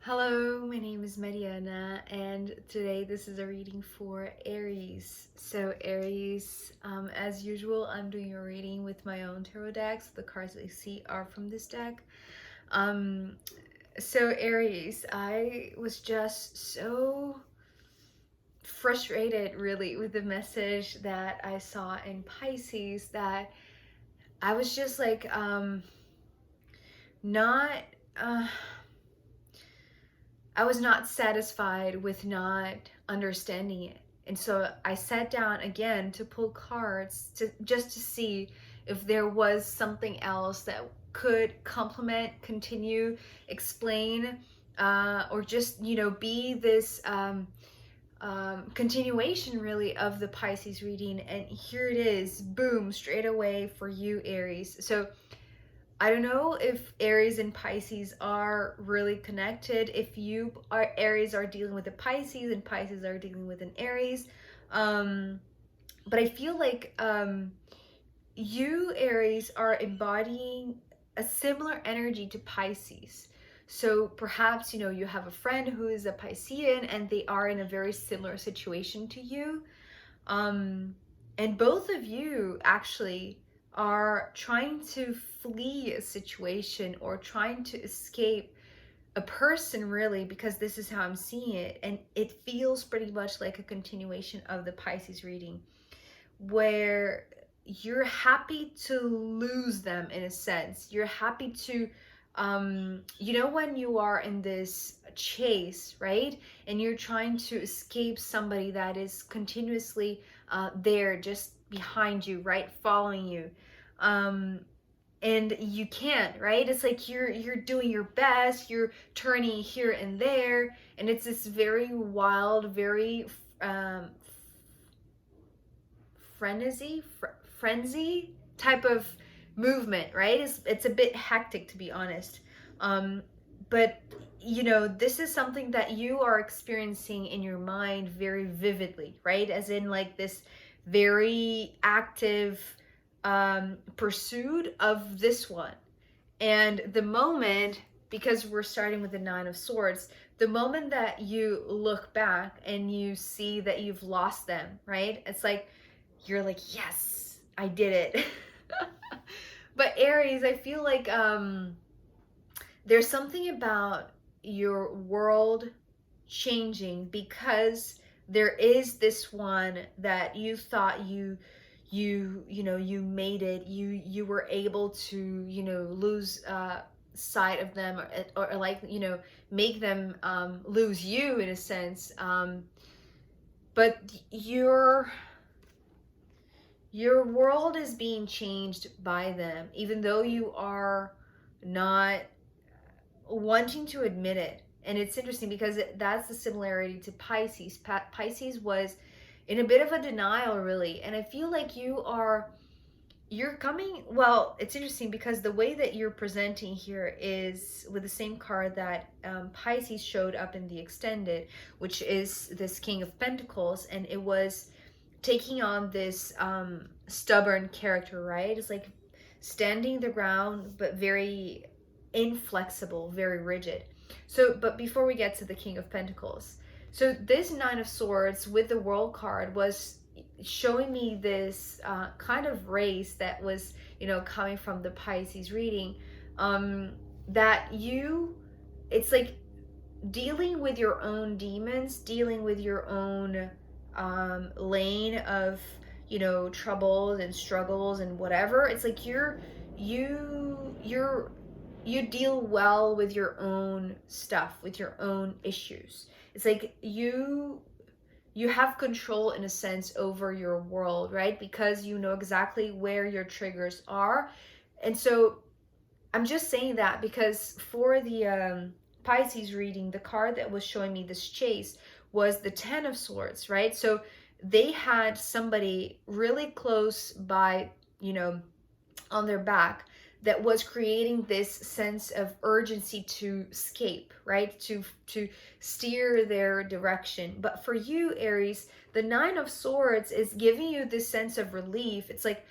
Hello, my name is Mariana, and today this is a reading for Aries. So, Aries, as usual, I'm doing a reading with my own tarot decks. The cards that you see are from this deck. Um, Aries, I was just so frustrated, really, with the message that I saw in Pisces that I was just like, not. Uh, I was not satisfied with not understanding it. And so I sat down again to pull cards to just to see if there was something else that could complement, continue, explain, or just, be this continuation really of the Pisces reading. And here it is, boom, straight away for you, Aries. So I don't know if Aries and Pisces are really connected. If you are Aries are dealing with a Pisces and Pisces are dealing with an Aries. But I feel like you, Aries, are embodying a similar energy to Pisces. So perhaps, you have a friend who is a Piscean and they are in a very similar situation to you. And both of you actually are trying to flee a situation or trying to escape a person, really, because this is how I'm seeing it. And it feels pretty much like a continuation of the Pisces reading, where you're happy to lose them in a sense. You're happy to, when you are in this chase, right? And you're trying to escape somebody that is continuously there, just behind you, right? Following you. Um, and you can't, right? It's like you're doing your best, you're turning here and there, and it's this very wild, very um frenzy type of movement, right? It's a bit hectic, to be honest. But this is something that you are experiencing in your mind very vividly, right? As in, like, this very active pursuit of this one. And the moment, because we're starting with the Nine of Swords, the moment that you look back and you see that you've lost them, right? It's like you're like, yes, I did it. But Aries, I feel like there's something about your world changing because there is this one that you thought you made it, you were able to lose sight of them, or like make them lose you in a sense, but your world is being changed by them, even though you are not wanting to admit it. And it's interesting because that's the similarity to Pisces. Pisces was in a bit of a denial, really. And I feel like you're coming, well, it's interesting because the way that you're presenting here is with the same card that Pisces showed up in the extended, which is this King of Pentacles, and it was taking on this stubborn character, right? It's like standing the ground, but very inflexible, very rigid. So, but before we get to the King of Pentacles, so this Nine of Swords with the World card was showing me this kind of race that was, coming from the Pisces reading, that it's like dealing with your own demons, dealing with your own lane of troubles and struggles and whatever. It's like you deal well with your own stuff, with your own issues. It's like you have control in a sense over your world, right? Because you know exactly where your triggers are. And so I'm just saying that because for the Pisces reading, the card that was showing me this chase was the Ten of Swords, right? So they had somebody really close by, on their back, that was creating this sense of urgency to escape, right? To steer their direction. But for you, Aries, the Nine of Swords is giving you this sense of relief. It's like,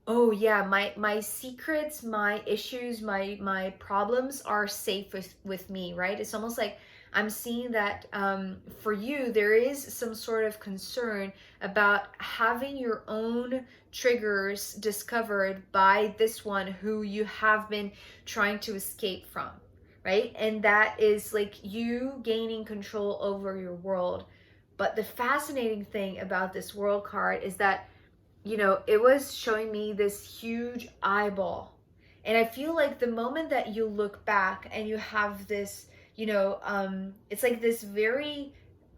oh yeah, my secrets, my issues, my problems are safe with me, right? It's almost like I'm seeing that for you, there is some sort of concern about having your own triggers discovered by this one who you have been trying to escape from, right? And that is like you gaining control over your world. But the fascinating thing about this world card is that, you know, it was showing me this huge eyeball. And I feel like the moment that you look back and you have this, you know, it's like this very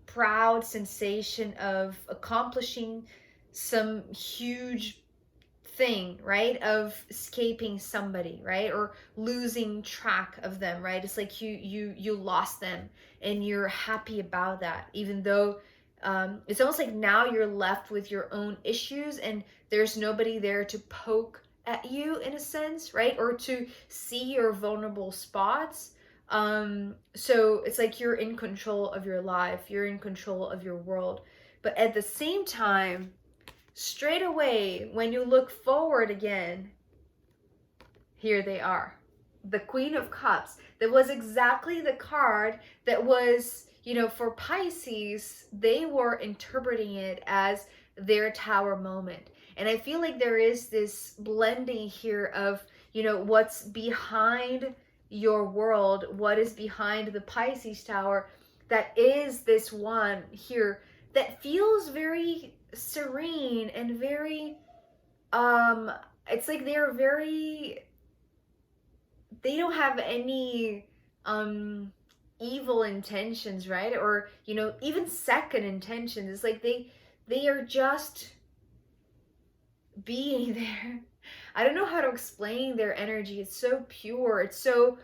proud sensation of accomplishing some huge thing, right? Of escaping somebody, right? Or losing track of them, right? It's like you lost them and you're happy about that, even though it's almost like now you're left with your own issues and there's nobody there to poke at you in a sense, right? Or to see your vulnerable spots. So it's like you're in control of your life, you're in control of your world. But at the same time, straight away, when you look forward again, here they are. The Queen of Cups. That was exactly the card that was, you know, for Pisces, they were interpreting it as their tower moment. And I feel like there is this blending here of, you know, what's behind your world, what is behind the Pisces tower, that is this one here that feels very serene and very it's like they don't have any evil intentions, right? Or, you know, even second intentions. It's like they are just being there. I don't know how to explain their energy. It's so pure, it's so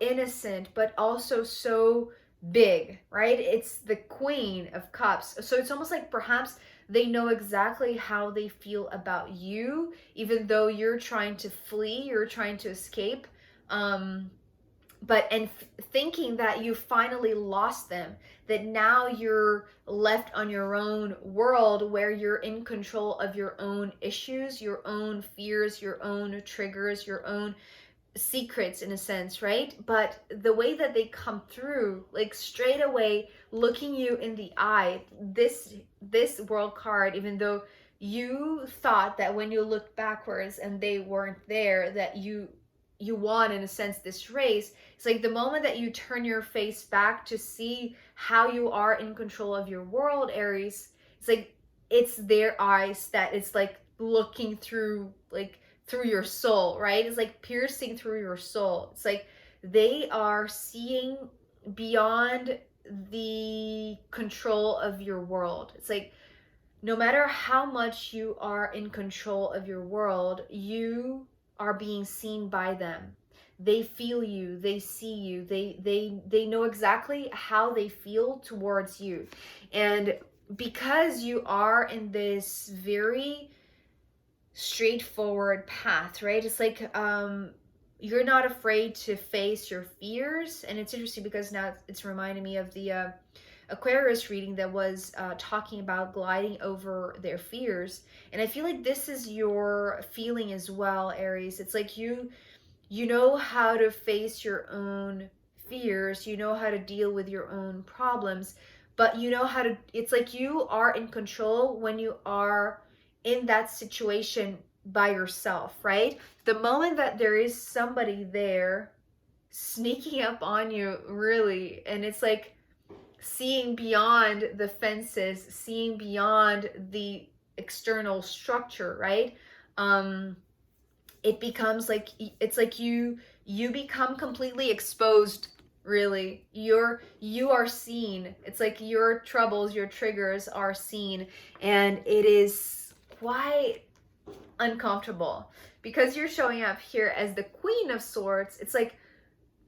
innocent, but also so big, right? It's the Queen of Cups. So it's almost like perhaps they know exactly how they feel about you, even though you're trying to flee, you're trying to escape. But thinking that you finally lost them, that now you're left on your own world where you're in control of your own issues, your own fears, your own triggers, your own secrets in a sense, right? But the way that they come through, like straight away looking you in the eye, this world card, even though you thought that when you looked backwards and they weren't there, that you won in a sense this race. It's like the moment that you turn your face back to see how you are in control of your world, Aries, it's like it's their eyes that it's like looking through, like through your soul, right? It's like piercing through your soul. It's like they are seeing beyond the control of your world. It's like no matter how much you are in control of your world, you are being seen by them. They feel you, they see you, they know exactly how they feel towards you. And because you are in this very straightforward path, right? It's like you're not afraid to face your fears. And it's interesting because now it's reminding me of the Aquarius reading that was talking about gliding over their fears. And I feel like this is your feeling as well, Aries. It's like you know how to face your own fears, you know how to deal with your own problems, but you know how to, it's like you are in control when you are in that situation by yourself, right? The moment that there is somebody there sneaking up on you, really, and it's like seeing beyond the fences, seeing beyond the external structure, right? It becomes like, it's like you become completely exposed, really. You are seen. It's like your troubles, your triggers are seen, and it is quite uncomfortable because you're showing up here as the Queen of Swords. It's like,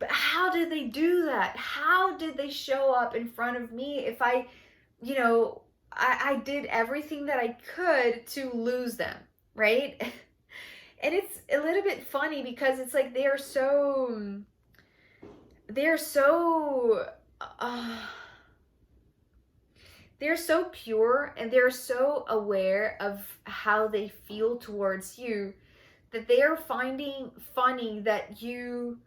but how did they do that? How did they show up in front of me if I, you know, I did everything that I could to lose them, right? And it's a little bit funny because it's like they're so uh, they're so pure and they're so aware of how they feel towards you that they are finding funny that you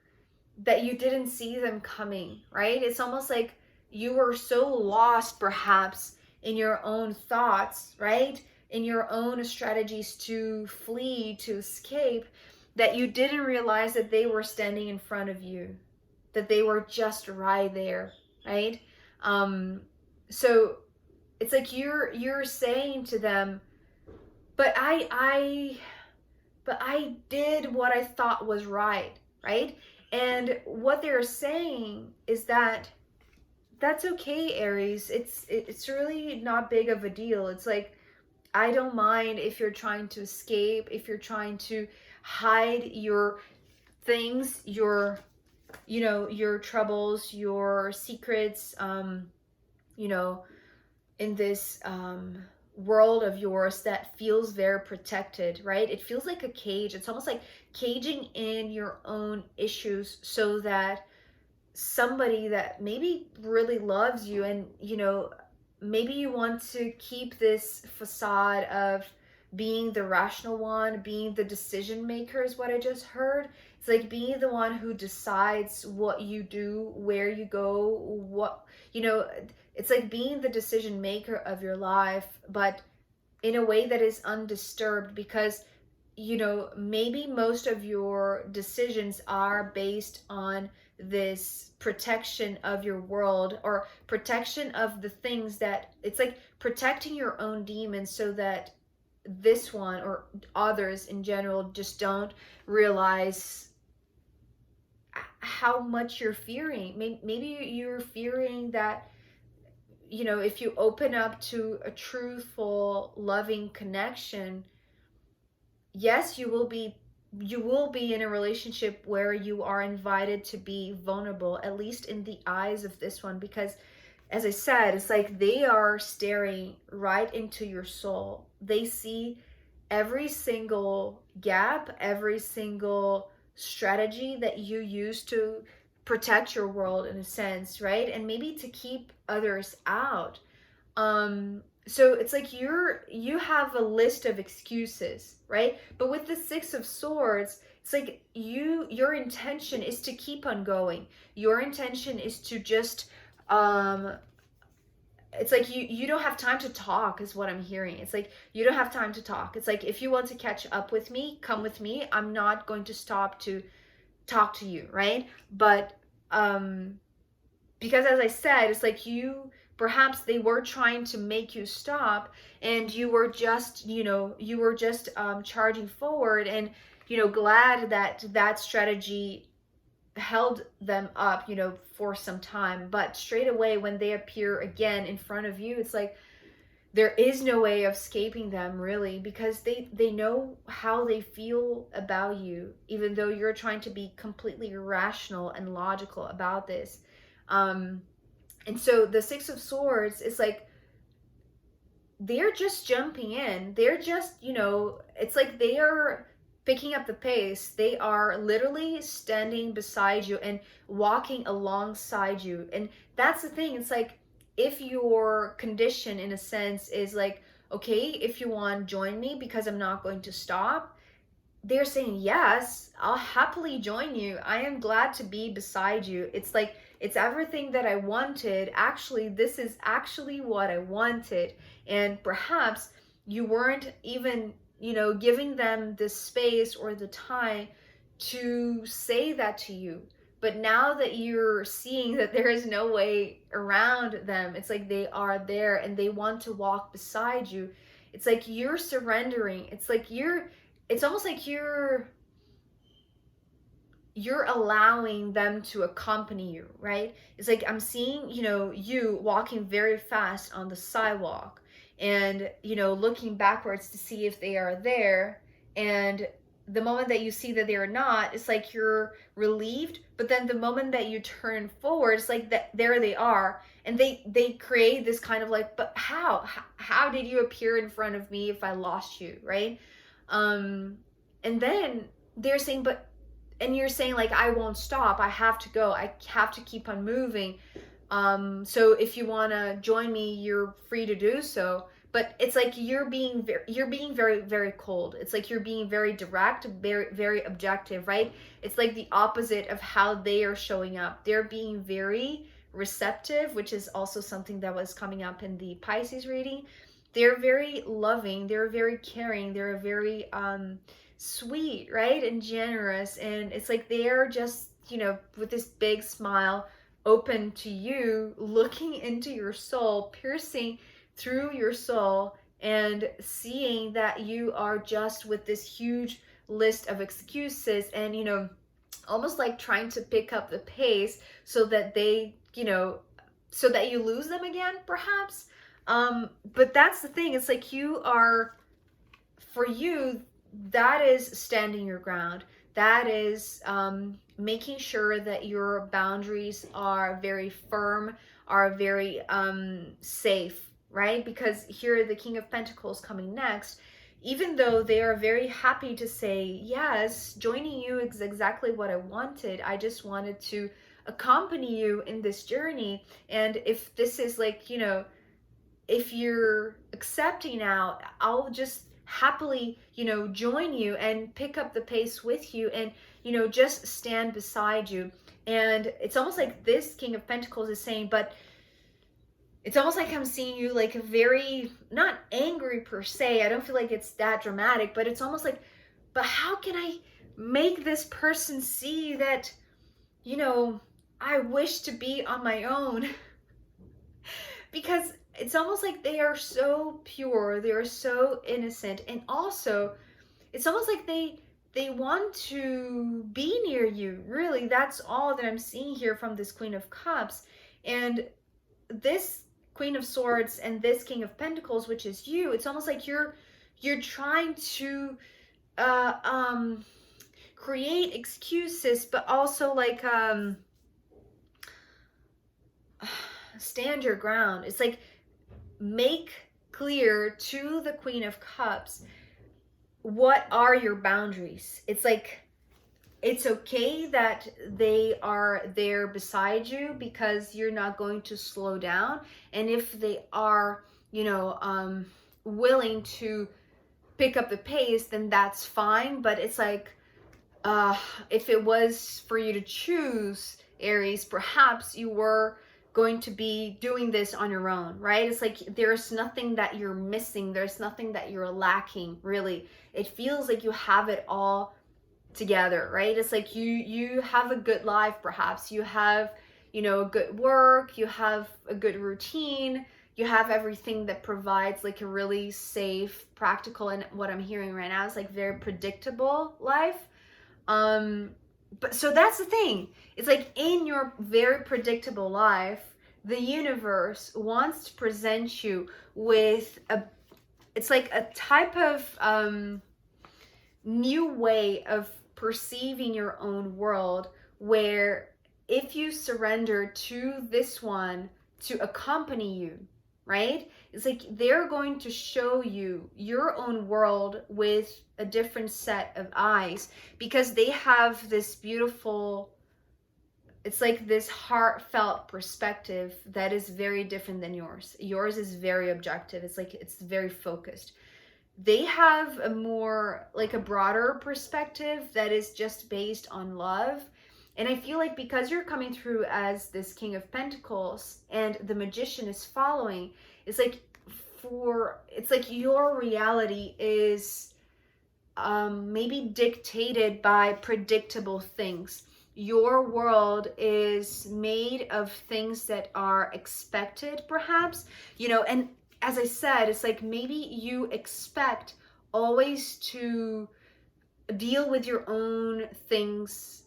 that you didn't see them coming, right? It's almost like you were so lost perhaps in your own thoughts, right? In your own strategies to flee, to escape, that you didn't realize that they were standing in front of you, that they were just right there, right? Um, so it's like you're saying to them, but I did what I thought was right, right? And what they're saying is that that's okay, Aries. It's really not big of a deal. It's like, I don't mind if you're trying to escape, if you're trying to hide your things, your, you know, your troubles, your secrets, you know, in this world of yours that feels very protected, right? It feels like a cage. It's almost like caging in your own issues so that somebody that maybe really loves you, and you know, maybe you want to keep this facade of being the rational one, being the decision maker is what I just heard. It's like being the one who decides what you do, where you go, what, you know, it's like being the decision maker of your life, but in a way that is undisturbed, because you know, maybe most of your decisions are based on this protection of your world, or protection of the things that, it's like protecting your own demons so that this one or others in general just don't realize how much you're fearing. Maybe you're fearing that, you know, if you open up to a truthful, loving connection, yes, you will be in a relationship where you are invited to be vulnerable, at least in the eyes of this one, because as I said, it's like they are staring right into your soul. They see every single gap, every single strategy that you use to protect your world in a sense, right? And maybe to keep others out. So it's like you have a list of excuses, right? But with the 6 of Swords, it's like your intention is to keep on going. Your intention is to just um it's like you don't have time to talk is what I'm hearing. It's like you don't have time to talk. It's like, if you want to catch up with me, come with me. I'm not going to stop to talk to you, right? But because as I said, it's like you, perhaps they were trying to make you stop, and you were just, you know, you were just charging forward, and you know, glad that that strategy held them up, you know, for some time. But straight away when they appear again in front of you, it's like there is no way of escaping them, really, because they know how they feel about you, even though you're trying to be completely rational and logical about this. um and so the 6 of Swords is like they're just jumping in. They're just, you know, it's like they are picking up the pace. They are literally standing beside you and walking alongside you. And that's the thing. It's like, if your condition in a sense is like, okay, if you want, join me because I'm not going to stop, they're saying, yes, I'll happily join you. I am glad to be beside you. It's like, it's everything that I wanted. Actually, this is actually what I wanted. And perhaps you weren't even, you know, giving them the space or the time to say that to you. But now that you're seeing that there is no way around them, it's like they are there and they want to walk beside you. It's like you're surrendering. It's like it's almost like you're allowing them to accompany you, right? It's like I'm seeing, you know, you walking very fast on the sidewalk, and, you know, looking backwards to see if they are there. And the moment that you see that they're not, it's like you're relieved. But then the moment that you turn forward, it's like that there they are. And they create this kind of like, but how did you appear in front of me if I lost you, right? And then they're saying, but, and you're saying like, I won't stop, I have to go, I have to keep on moving. So if you want to join me, you're free to do so. but it's like you're being very, very cold. It's like you're being very direct, very, very objective, right? It's like the opposite of how they are showing up. They're being very receptive, which is also something that was coming up in the Pisces reading. They're very loving, they're very caring, they're very sweet, right? And generous. And it's like they're just, with this big smile, open to you, looking into your soul, piercing through your soul, and seeing that you are just with this huge list of excuses, and almost like trying to pick up the pace so that so that you lose them again, perhaps. But that's the thing. It's like for you, that is standing your ground. That is making sure that your boundaries are very firm, are very safe, right? Because here the King of Pentacles coming next, even though they are very happy to say, yes, joining you is exactly what I wanted. I just wanted to accompany you in this journey. And if this is like, if you're accepting now, I'll just happily, join you and pick up the pace with you and, just stand beside you. And it's almost like this King of Pentacles is saying, but it's almost like I'm seeing you like a very, not angry per se. I don't feel like it's that dramatic, but it's almost like, but how can I make this person see that, I wish to be on my own? Because it's almost like they are so pure, they are so innocent, and also it's almost like they want to be near you. Really, that's all that I'm seeing here from this Queen of Cups. And this Queen of Swords and this King of Pentacles, which is you, it's almost like you're trying to create excuses, but also like stand your ground. It's like make clear to the Queen of Cups what are your boundaries. It's like it's okay that they are there beside you because you're not going to slow down. And if they are, willing to pick up the pace, then that's fine. But it's like, if it was for you to choose, Aries, perhaps you were going to be doing this on your own, right? It's like there's nothing that you're missing. There's nothing that you're lacking, really. It feels like you have it all together, right? It's like you have a good life, perhaps. You have, a good work, you have a good routine, you have everything that provides like a really safe, practical, and what I'm hearing right now is like very predictable life. But so that's the thing. It's like in your very predictable life, the universe wants to present you with it's like a type of new way of perceiving your own world, where if you surrender to this one to accompany you, right? It's like they're going to show you your own world with a different set of eyes, because they have this beautiful, it's like this heartfelt perspective that is very different than yours. Yours is very objective. It's like it's very focused. They have a more like a broader perspective that is just based on love. And I feel like because you're coming through as this King of Pentacles and the Magician is following, it's like it's like your reality is maybe dictated by predictable things. Your world is made of things that are expected, perhaps, and as I said, it's like maybe you expect always to deal with your own things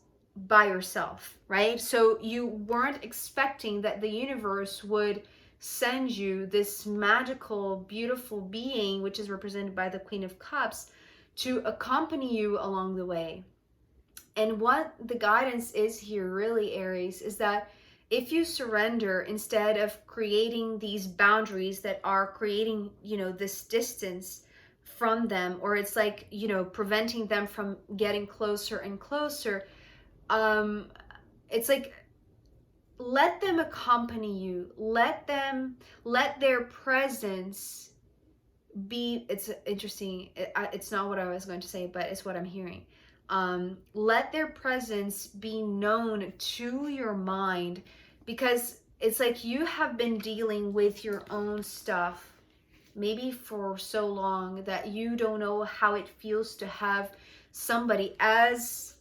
by yourself, right? So you weren't expecting that the universe would send you this magical, beautiful being, which is represented by the Queen of Cups, to accompany you along the way. And what the guidance is here, really, Aries, is that if you surrender, instead of creating these boundaries that are creating, this distance from them, or it's like, preventing them from getting closer and closer, it's like, let them accompany you. Let their presence it's interesting. It's not what I was going to say, but it's what I'm hearing. Let their presence be known to your mind, because it's like you have been dealing with your own stuff maybe for so long that you don't know how it feels to have somebody as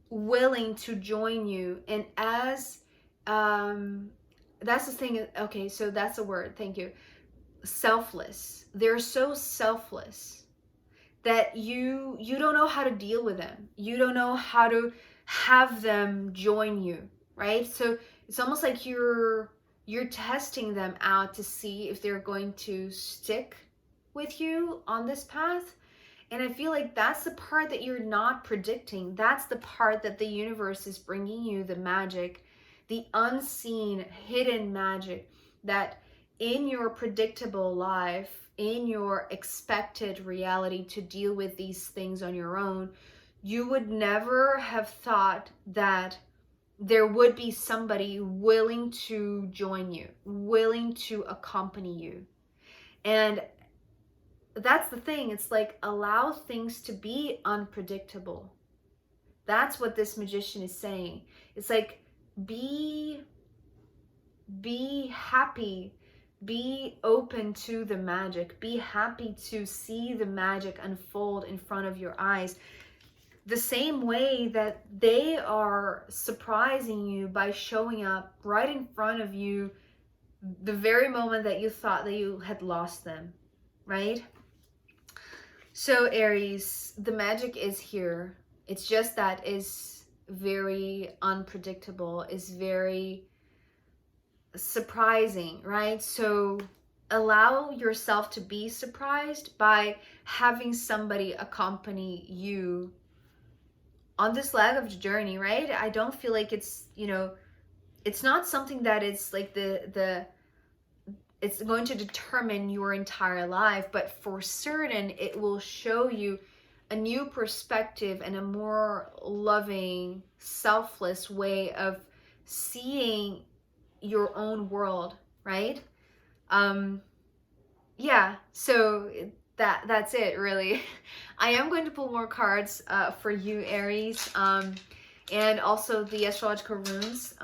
willing to join you, and as that's the thing. Okay, so that's a word, thank you. Selfless. They're so selfless that you don't know how to deal with them. You don't know how to have them join you, right? So it's almost like you're testing them out to see if they're going to stick with you on this path. And I feel like that's the part that you're not predicting. That's the part that the universe is bringing you, the magic, the unseen, hidden magic that in your predictable life, in your expected reality to deal with these things on your own, you would never have thought that there would be somebody willing to join you, willing to accompany you. And that's the thing. It's like, allow things to be unpredictable. That's what this magician is saying. It's like, be happy, be open to the magic, be happy to see the magic unfold in front of your eyes, the same way that they are surprising you by showing up right in front of you the very moment that you thought that you had lost them, right? So Aries, the magic is here. It's just that is very unpredictable, is very surprising, right? So allow yourself to be surprised by having somebody accompany you on this leg of the journey, right? I don't feel like it's, it's not something that it's like it's going to determine your entire life, but for certain it will show you a new perspective and a more loving, selfless way of seeing your own world, right? Yeah, so that's it really. I am going to pull more cards for you, Aries, and also the astrological runes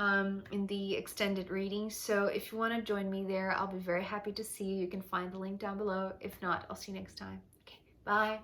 in the extended reading. So if you want to join me there, I'll be very happy to see you. You can find the link down below. If not, I'll see you next time. Okay, bye.